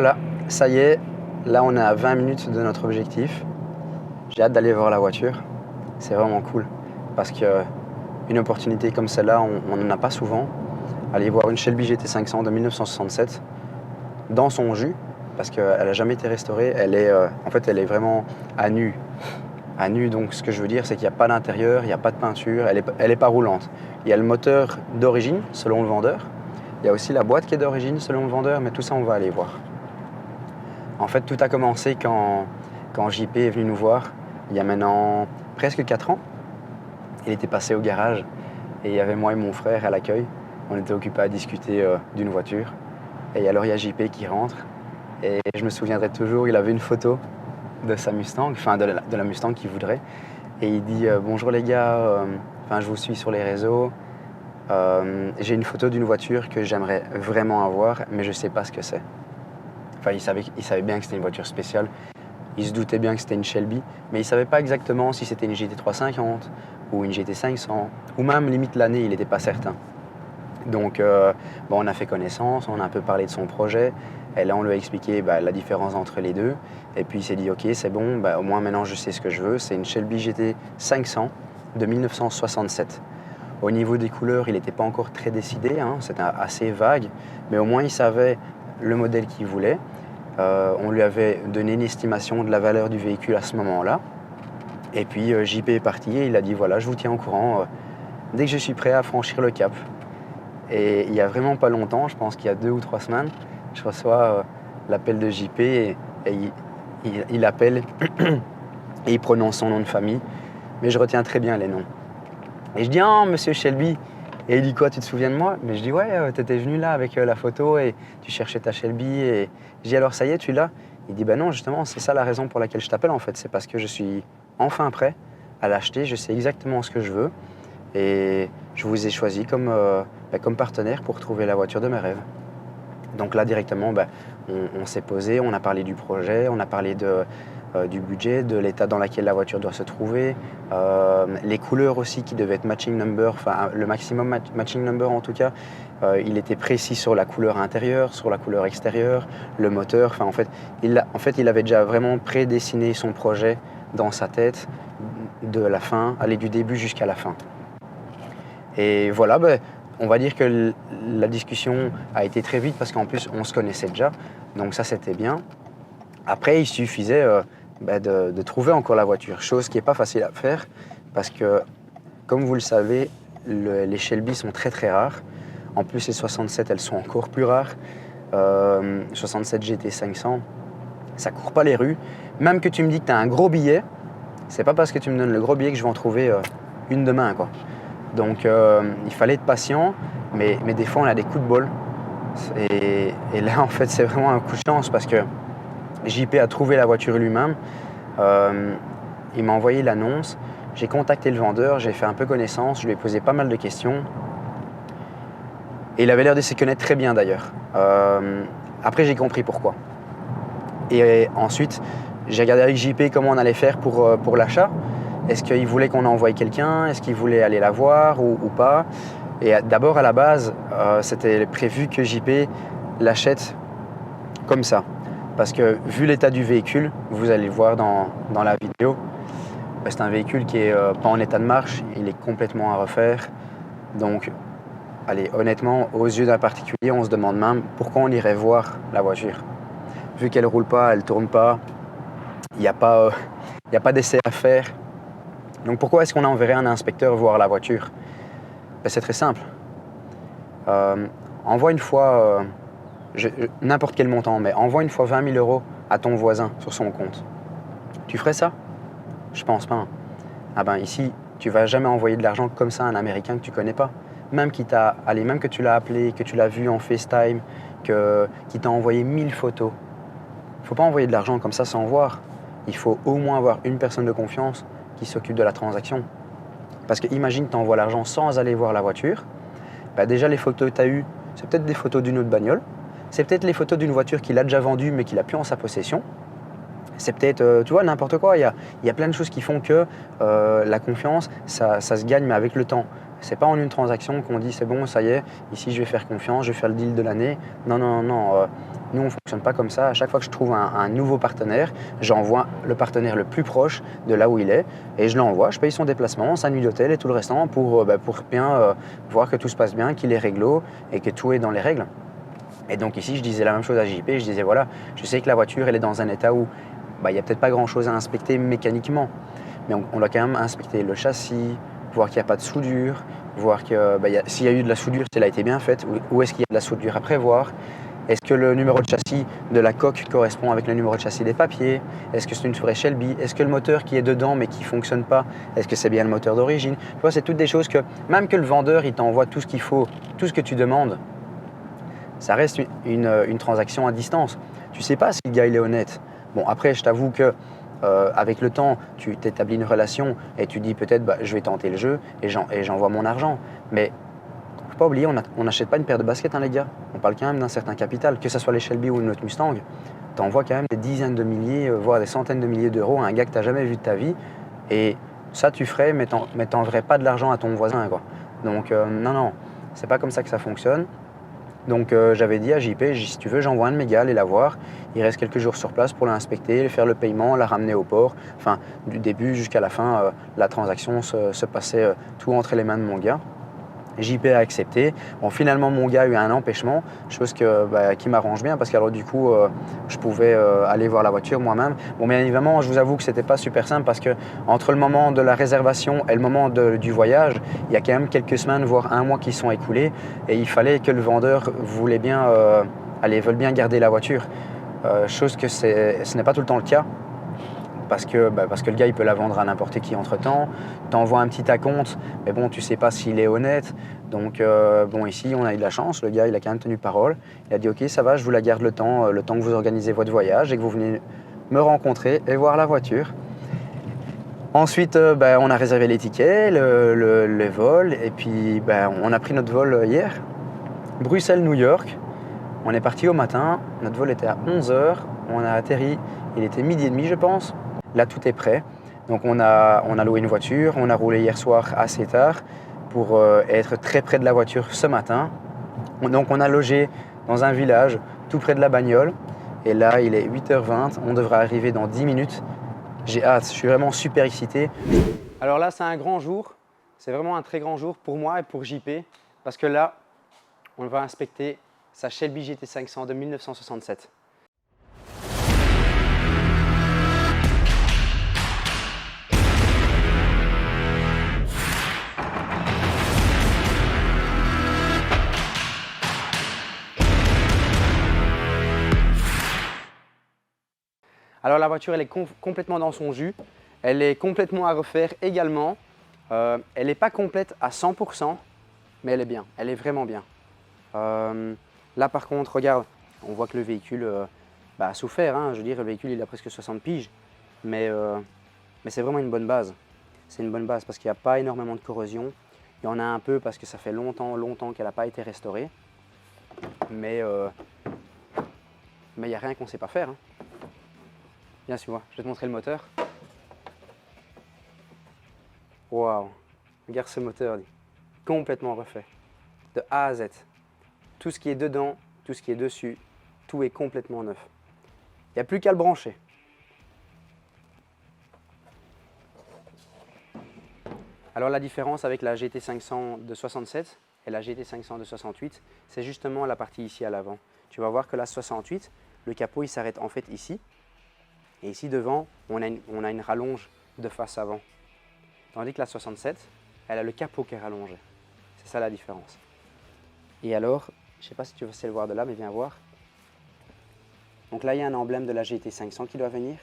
Voilà, ça y est, là on est à 20 minutes de notre objectif. J'ai hâte d'aller voir la voiture. C'est vraiment cool parce qu'une opportunité comme celle-là, on n'en a pas souvent. Aller voir une Shelby GT500 de 1967 dans son jus parce qu'elle n'a jamais été restaurée. En fait, elle est vraiment à nu. À nu, donc ce que je veux dire, c'est qu'il n'y a pas d'intérieur, il n'y a pas de peinture, elle est pas roulante. Il y a le moteur d'origine, selon le vendeur. Il y a aussi la boîte qui est d'origine, selon le vendeur, mais tout ça, on va aller voir. En fait, tout a commencé quand JP est venu nous voir, il y a maintenant presque 4 ans. Il était passé au garage et il y avait moi et mon frère à l'accueil. On était occupés à discuter d'une voiture. Et alors, il y a JP qui rentre et je me souviendrai toujours, il avait une photo de sa Mustang, enfin de la Mustang qu'il voudrait. Et il dit bonjour les gars, je vous suis sur les réseaux. J'ai une photo d'une voiture que j'aimerais vraiment avoir, mais je ne sais pas ce que c'est. Enfin, il savait bien que c'était une voiture spéciale. Il se doutait bien que c'était une Shelby, mais il ne savait pas exactement si c'était une GT350 ou une GT500, ou même limite l'année, il n'était pas certain. Donc, on a fait connaissance, on a un peu parlé de son projet, et là on lui a expliqué la différence entre les deux. Et puis il s'est dit ok, c'est bon, au moins maintenant je sais ce que je veux. C'est une Shelby GT500 de 1967. Au niveau des couleurs, il n'était pas encore très décidé, c'était assez vague, mais au moins il savait le modèle qu'il voulait. On lui avait donné une estimation de la valeur du véhicule à ce moment-là. Et puis JP est parti et il a dit voilà, je vous tiens au courant dès que je suis prêt à franchir le cap. Et il n'y a vraiment pas longtemps, je pense qu'il y a 2 ou 3 semaines, je reçois l'appel de JP et il appelle et il prononce son nom de famille. Mais je retiens très bien les noms. Et je dis ah, monsieur Shelby. Et il dit quoi, tu te souviens de moi? Mais je dis ouais, tu étais venu là avec la photo et tu cherchais ta Shelby. Et je dis alors ça y est, tu l'as? Il dit non, justement, c'est ça la raison pour laquelle je t'appelle en fait. C'est parce que je suis enfin prêt à l'acheter, je sais exactement ce que je veux. Et je vous ai choisi comme partenaire pour trouver la voiture de mes rêves. Donc là directement, on s'est posé, on a parlé du projet, on a parlé du budget, de l'état dans lequel la voiture doit se trouver, les couleurs aussi qui devaient être matching number, enfin le maximum matching number en tout cas. Il était précis sur la couleur intérieure, sur la couleur extérieure, le moteur. En fait, il avait déjà vraiment prédessiné son projet dans sa tête, de la fin, aller du début jusqu'à la fin. Et voilà, on va dire que la discussion a été très vite parce qu'en plus, on se connaissait déjà. Donc ça, c'était bien. Après, il suffisait de trouver encore la voiture, chose qui n'est pas facile à faire parce que, comme vous le savez, les Shelby sont très très rares. En plus, les 67, elles sont encore plus rares. 67 GT500, ça ne court pas les rues. Même que tu me dis que tu as un gros billet, c'est pas parce que tu me donnes le gros billet que je vais en trouver une demain, quoi. Donc il fallait être patient, mais des fois on a des coups de bol. Et là en fait c'est vraiment un coup de chance parce que JP a trouvé la voiture lui-même. Il m'a envoyé l'annonce, j'ai contacté le vendeur, j'ai fait un peu connaissance, je lui ai posé pas mal de questions. Et il avait l'air de se connaître très bien d'ailleurs. Après j'ai compris pourquoi. Et ensuite j'ai regardé avec JP comment on allait faire pour l'achat. Est-ce qu'il voulait qu'on envoie quelqu'un? Est-ce qu'il voulait aller la voir ou pas? Et d'abord, à la base, c'était prévu que JP l'achète comme ça. Parce que vu l'état du véhicule, vous allez le voir dans la vidéo, c'est un véhicule qui n'est pas en état de marche, il est complètement à refaire. Donc, allez, honnêtement, aux yeux d'un particulier, on se demande même pourquoi on irait voir la voiture. Vu qu'elle ne roule pas, elle ne tourne pas, il n'y a pas d'essai à faire. Donc pourquoi est-ce qu'on enverrait un inspecteur voir la voiture? C'est très simple. Envoie une fois, n'importe quel montant, mais envoie une fois 20 000 € à ton voisin sur son compte. Tu ferais ça? Je pense pas. Ici, tu vas jamais envoyer de l'argent comme ça à un Américain que tu connais pas. Même que tu l'as appelé, que tu l'as vu en FaceTime, qui t'a envoyé 1000 photos. Il faut pas envoyer de l'argent comme ça sans voir. Il faut au moins avoir une personne de confiance qui s'occupe de la transaction. Parce que imagine, tu envoies l'argent sans aller voir la voiture. Déjà, les photos que tu as eues, c'est peut-être des photos d'une autre bagnole. C'est peut-être les photos d'une voiture qu'il a déjà vendue mais qu'il n'a plus en sa possession. C'est peut-être, n'importe quoi. Il y a plein de choses qui font que la confiance, ça se gagne, mais avec le temps. C'est pas en une transaction qu'on dit c'est bon, ça y est, ici je vais faire confiance, je vais faire le deal de l'année. Non, non, non, nous on ne fonctionne pas comme ça. À chaque fois que je trouve un nouveau partenaire, j'envoie le partenaire le plus proche de là où il est et je l'envoie, je paye son déplacement, sa nuit d'hôtel et tout le restant pour bien voir que tout se passe bien, qu'il est réglo et que tout est dans les règles. Et donc ici, je disais la même chose à JP, je disais voilà, je sais que la voiture elle est dans un état où il n'y a peut-être pas grand chose à inspecter mécaniquement, mais on doit quand même inspecter le châssis, voir qu'il n'y a pas de soudure, voir que s'il y a eu de la soudure, si elle a été bien faite, ou est-ce qu'il y a de la soudure à prévoir, est-ce que le numéro de châssis de la coque correspond avec le numéro de châssis des papiers, est-ce que c'est une vraie Shelby, est-ce que le moteur qui est dedans mais qui ne fonctionne pas, est-ce que c'est bien le moteur d'origine. Tu vois, c'est toutes des choses que, même que le vendeur il t'envoie tout ce qu'il faut, tout ce que tu demandes, ça reste une transaction à distance. Tu ne sais pas si le gars il est honnête. Bon, après, je t'avoue que avec le temps, tu t'établis une relation et tu dis peut-être je vais tenter le jeu et j'envoie mon argent. Mais il ne faut pas oublier, on n'achète pas une paire de baskets, hein, les gars. On parle quand même d'un certain capital, que ce soit les Shelby ou une autre Mustang. Tu envoies quand même des dizaines de milliers, voire des centaines de milliers d'euros à un gars que tu n'as jamais vu de ta vie. Et ça, tu ferais, mais tu n'enverrais pas de l'argent à ton voisin, quoi. Donc, non, non, c'est pas comme ça que ça fonctionne. Donc j'avais dit à JP, si tu veux, j'envoie un de mes gars aller la voir. Il reste quelques jours sur place pour l'inspecter, faire le paiement, la ramener au port. Enfin, du début jusqu'à la fin, la transaction se passait tout entre les mains de mon gars. JP a accepté. Bon, finalement, mon gars a eu un empêchement, chose qui m'arrange bien parce que alors, du coup, je pouvais aller voir la voiture moi-même. Bon, bien évidemment, je vous avoue que c'était pas super simple parce que entre le moment de la réservation et le moment du voyage, il y a quand même quelques semaines, voire un mois qui sont écoulés et il fallait que le vendeur veuille bien garder la voiture. Chose que ce n'est pas tout le temps le cas. Parce que le gars il peut la vendre à n'importe qui entre temps, t'envoies un petit acompte, mais bon tu sais pas s'il est honnête, donc bon ici on a eu de la chance, le gars il a quand même tenu parole, il a dit ok ça va je vous la garde le temps que vous organisez votre voyage et que vous venez me rencontrer et voir la voiture. Ensuite on a réservé les tickets, le vol et puis on a pris notre vol hier, Bruxelles-New York, on est parti au matin, notre vol était à 11h, on a atterri, il était 12h30 je pense. Là, tout est prêt. Donc, on a loué une voiture. On a roulé hier soir assez tard pour être très près de la voiture ce matin. Donc, on a logé dans un village tout près de la bagnole. Et là, il est 8h20. On devrait arriver dans 10 minutes. J'ai hâte. Je suis vraiment super excité. Alors là, c'est un grand jour. C'est vraiment un très grand jour pour moi et pour JP. Parce que là, on va inspecter sa Shelby GT500 de 1967. Alors la voiture, elle est complètement dans son jus. Elle est complètement à refaire également. Elle n'est pas complète à 100%, mais elle est bien. Elle est vraiment bien. Là par contre, regarde, on voit que le véhicule a souffert. Hein. Je veux dire, le véhicule il a presque 60 piges. Mais c'est vraiment une bonne base. C'est une bonne base parce qu'il n'y a pas énormément de corrosion. Il y en a un peu parce que ça fait longtemps qu'elle n'a pas été restaurée. Mais il n'y a rien qu'on ne sait pas faire. Hein. Viens, suis-moi, je vais te montrer le moteur. Waouh, regarde ce moteur, complètement refait, de A à Z. Tout ce qui est dedans, tout ce qui est dessus, tout est complètement neuf. Il n'y a plus qu'à le brancher. Alors la différence avec la GT500 de 67 et la GT500 de 68, c'est justement la partie ici à l'avant. Tu vas voir que la 68, le capot il s'arrête en fait ici. Et ici devant, on a une rallonge de face avant. Tandis que la 67, elle a le capot qui est rallongé. C'est ça la différence. Et alors, je ne sais pas si tu veux le voir de là, mais viens voir. Donc là, il y a un emblème de la GT500 qui doit venir.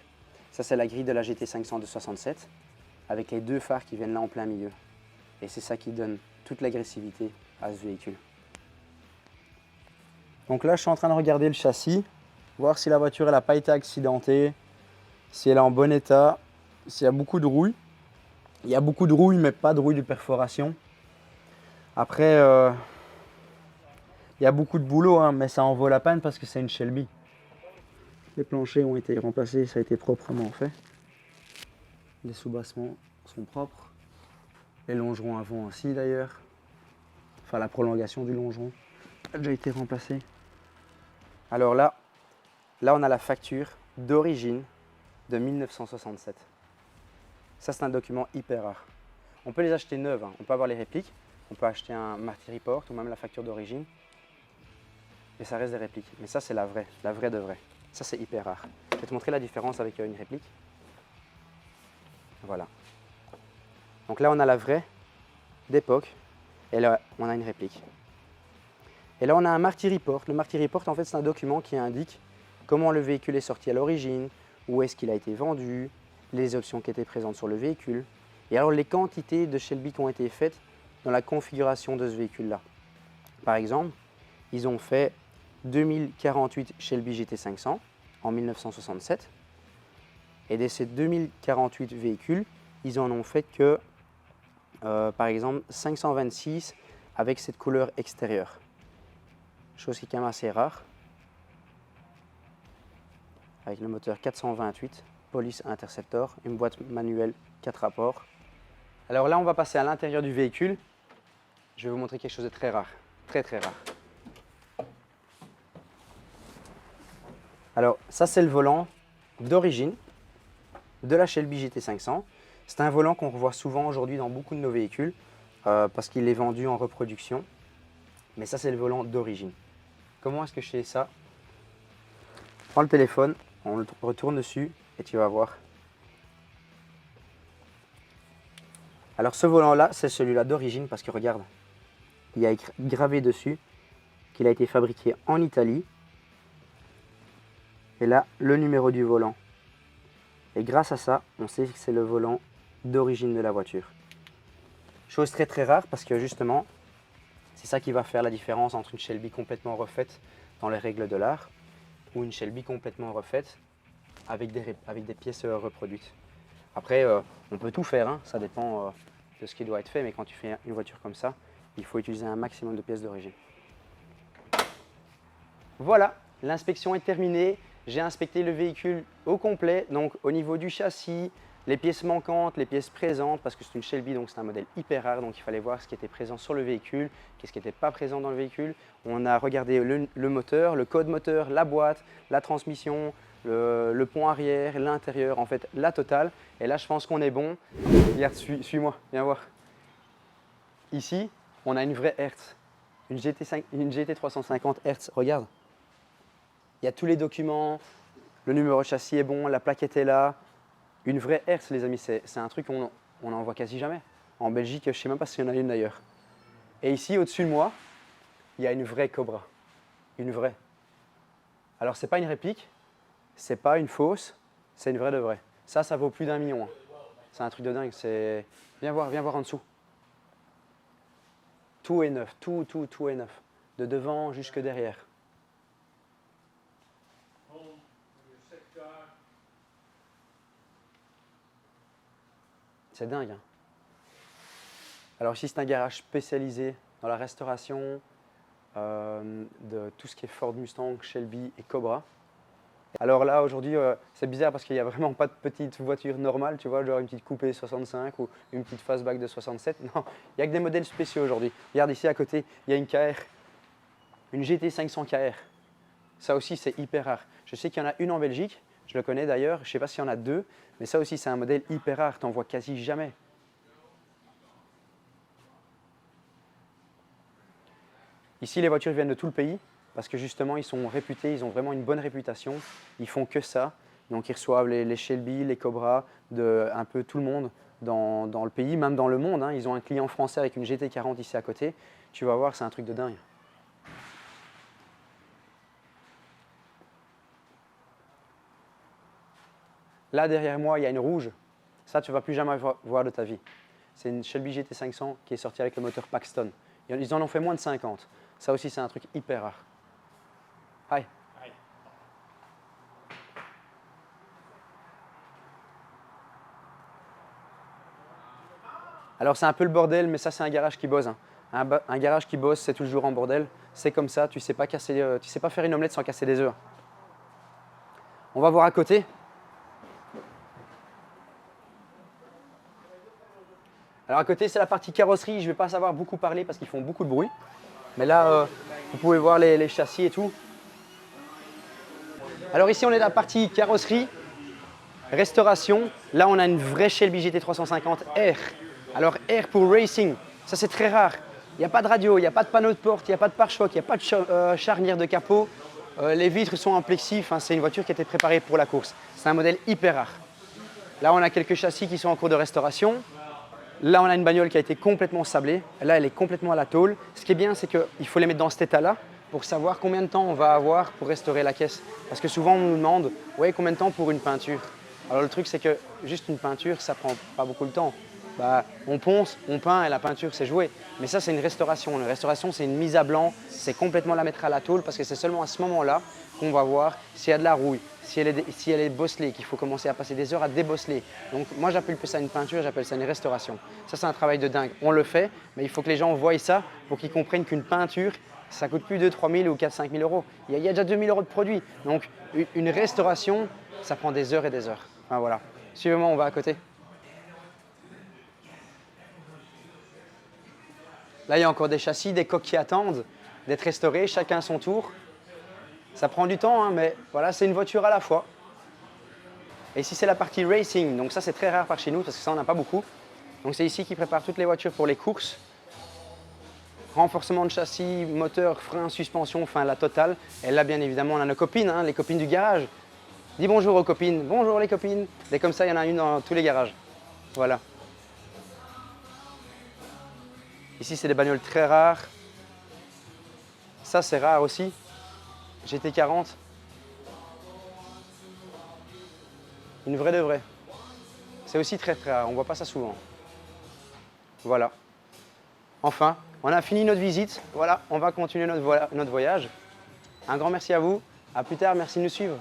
Ça, c'est la grille de la GT500 de 67, avec les deux phares qui viennent là en plein milieu. Et c'est ça qui donne toute l'agressivité à ce véhicule. Donc là, je suis en train de regarder le châssis, voir si la voiture n'a pas été accidentée, si elle est en bon état, s'il y a beaucoup de rouille. Il y a beaucoup de rouille, mais pas de rouille de perforation. Après, il y a beaucoup de boulot, hein, mais ça en vaut la peine parce que c'est une Shelby. Les planchers ont été remplacés, ça a été proprement fait. Les soubassements sont propres. Les longerons avant aussi d'ailleurs. enfin la prolongation du longeron a déjà été remplacée. Alors là on a la facture d'origine de 1967. Ça, c'est un document hyper rare. On peut les acheter neuves, hein. On peut avoir les répliques, on peut acheter un Marty Report ou même la facture d'origine. Mais ça reste des répliques. Mais ça, c'est la vraie de vraie. Ça, c'est hyper rare. Je vais te montrer la différence avec une réplique. Voilà. Donc là, on a la vraie d'époque et là, on a une réplique. Et là, on a un Marty Report. Le Marty Report, en fait, c'est un document qui indique comment le véhicule est sorti à l'origine, où est-ce qu'il a été vendu, les options qui étaient présentes sur le véhicule, et alors les quantités de Shelby qui ont été faites dans la configuration de ce véhicule-là. Par exemple, ils ont fait 2048 Shelby GT500 en 1967, et de ces 2048 véhicules, ils en ont fait que, par exemple, 526 avec cette couleur extérieure. Chose qui est quand même assez rare. Avec le moteur 428, Police Interceptor, une boîte manuelle 4 rapports. Alors là, on va passer à l'intérieur du véhicule. Je vais vous montrer quelque chose de très rare, très rare. Alors ça, c'est le volant d'origine de la Shelby GT500. C'est un volant qu'on revoit souvent aujourd'hui dans beaucoup de nos véhicules parce qu'il est vendu en reproduction. Mais ça, c'est le volant d'origine. Comment est-ce que je fais ça? Prends le téléphone, on le retourne dessus et tu vas voir. Alors ce volant-là, c'est celui-là d'origine parce que regarde, il y a gravé dessus qu'il a été fabriqué en Italie. Et là, le numéro du volant. Et grâce à ça, on sait que c'est le volant d'origine de la voiture. Chose très rare parce que justement, c'est ça qui va faire la différence entre une Shelby complètement refaite dans les règles de l'art ou une Shelby complètement refaite avec des pièces reproduites. Après, on peut tout faire, hein. Ça dépend de ce qui doit être fait, mais quand tu fais une voiture comme ça, il faut utiliser un maximum de pièces d'origine. Voilà, l'inspection est terminée. J'ai inspecté le véhicule au complet, donc au niveau du châssis, les pièces manquantes, les pièces présentes, parce que c'est une Shelby, donc c'est un modèle hyper rare, donc il fallait voir ce qui était présent sur le véhicule, qu'est-ce qui n'était pas présent dans le véhicule. On a regardé le moteur, le code moteur, la boîte, la transmission, le pont arrière, l'intérieur, en fait la totale. Et là, je pense qu'on est bon. Regarde, suis-moi, viens voir. Ici, on a une vraie Hertz, une GT350 Hertz, regarde. Il y a tous les documents, le numéro de châssis est bon, la plaquette est là. Une vraie Hertz, les amis, c'est un truc qu'on n'en voit quasi jamais. En Belgique, je ne sais même pas s'il y en a une d'ailleurs. Et ici, au-dessus de moi, il y a une vraie Cobra. Une vraie. Alors, ce n'est pas une réplique, ce n'est pas une fausse, c'est une vraie de vraie. Ça vaut plus d'1 million. Hein. C'est un truc de dingue. Viens voir en dessous. Tout est neuf, tout est neuf. De devant jusque derrière. C'est dingue. Hein. Alors ici, c'est un garage spécialisé dans la restauration de tout ce qui est Ford Mustang, Shelby et Cobra. Alors là, aujourd'hui, c'est bizarre parce qu'il n'y a vraiment pas de petite voiture normale, tu vois, genre une petite coupée 65 ou une petite fastback de 67. Non, il n'y a que des modèles spéciaux aujourd'hui. Regarde ici à côté, il y a une KR, une GT500 KR. Ça aussi, c'est hyper rare. Je sais qu'il y en a une en Belgique, je le connais d'ailleurs, je ne sais pas s'il y en a deux, mais ça aussi, c'est un modèle hyper rare, tu n'en vois quasi jamais. Ici, les voitures viennent de tout le pays parce que justement, ils sont réputés, ils ont vraiment une bonne réputation. Ils font que ça. Donc, ils reçoivent les Shelby, les Cobra, de un peu tout le monde dans le pays, même dans le monde. Hein. Ils ont un client français avec une GT40 ici à côté. Tu vas voir, c'est un truc de dingue. Là, derrière moi, il y a une rouge. Ça, tu ne vas plus jamais voir de ta vie. C'est une Shelby GT500 qui est sortie avec le moteur Paxton. Ils en ont fait moins de 50. Ça aussi, c'est un truc hyper rare. Hi. Hi. Alors, c'est un peu le bordel, mais ça, c'est un garage qui bosse. Hein. Un garage qui bosse, c'est toujours en bordel. C'est comme ça, tu ne sais pas faire une omelette sans casser des œufs. On va voir à côté. Alors à côté, c'est la partie carrosserie. Je ne vais pas savoir beaucoup parler parce qu'ils font beaucoup de bruit. Mais là, vous pouvez voir les châssis et tout. Alors ici, on est dans la partie carrosserie, restauration. Là, on a une vraie Shelby GT350 R. Alors R pour racing, ça c'est très rare. Il n'y a pas de radio, il n'y a pas de panneau de porte, il n'y a pas de pare-choc, il n'y a pas de charnière de capot. Les vitres sont en plexi. Enfin, c'est une voiture qui a été préparée pour la course. C'est un modèle hyper rare. Là, on a quelques châssis qui sont en cours de restauration. Là, on a une bagnole qui a été complètement sablée. Là, elle est complètement à la tôle. Ce qui est bien, c'est qu'il faut les mettre dans cet état-là pour savoir combien de temps on va avoir pour restaurer la caisse. Parce que souvent, on nous demande « Ouais, combien de temps pour une peinture ?» Alors, le truc, c'est que juste une peinture, ça prend pas beaucoup de temps. On ponce, on peint et la peinture, c'est joué. Mais ça, c'est une restauration. Une restauration, c'est une mise à blanc. C'est complètement la mettre à la tôle parce que c'est seulement à ce moment-là qu'on va voir s'il y a de la rouille, si elle est bosselée, qu'il faut commencer à passer des heures à débosseler. Donc moi, j'appelle plus ça une peinture, j'appelle ça une restauration. Ça, c'est un travail de dingue. On le fait, mais il faut que les gens voient ça pour qu'ils comprennent qu'une peinture, ça coûte plus de 3 000 ou 4 5 000 euros. Il y a déjà 2 000 euros de produit. Donc une restauration, ça prend des heures et des heures. Enfin, voilà. Suivez-moi, on va à côté. Là, il y a encore des châssis, des coques qui attendent d'être restaurés, chacun à son tour. Ça prend du temps, hein, mais voilà, c'est une voiture à la fois. Et ici, c'est la partie racing. Donc ça, c'est très rare par chez nous parce que ça, on n'a pas beaucoup. Donc c'est ici qu'ils préparent toutes les voitures pour les courses. Renforcement de châssis, moteur, frein, suspension, enfin la totale. Et là, bien évidemment, on a nos copines, hein, les copines du garage. Dis bonjour aux copines. Bonjour les copines. Et comme ça, il y en a une dans tous les garages. Voilà. Ici, c'est des bagnoles très rares. Ça, c'est rare aussi. GT40. Une vraie de vraie. C'est aussi très très rare, on ne voit pas ça souvent. Voilà. Enfin, on a fini notre visite. Voilà, on va continuer notre voyage. Un grand merci à vous. À plus tard, merci de nous suivre.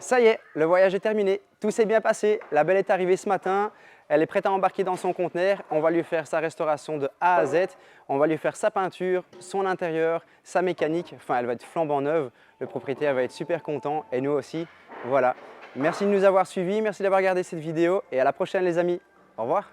Ça y est, le voyage est terminé. Tout s'est bien passé. La belle est arrivée ce matin. Elle est prête à embarquer dans son conteneur. On va lui faire sa restauration de A à Z. On va lui faire sa peinture, son intérieur, sa mécanique. Enfin, elle va être flambant neuve. Le propriétaire va être super content et nous aussi. Voilà. Merci de nous avoir suivis. Merci d'avoir regardé cette vidéo et à la prochaine les amis. Au revoir.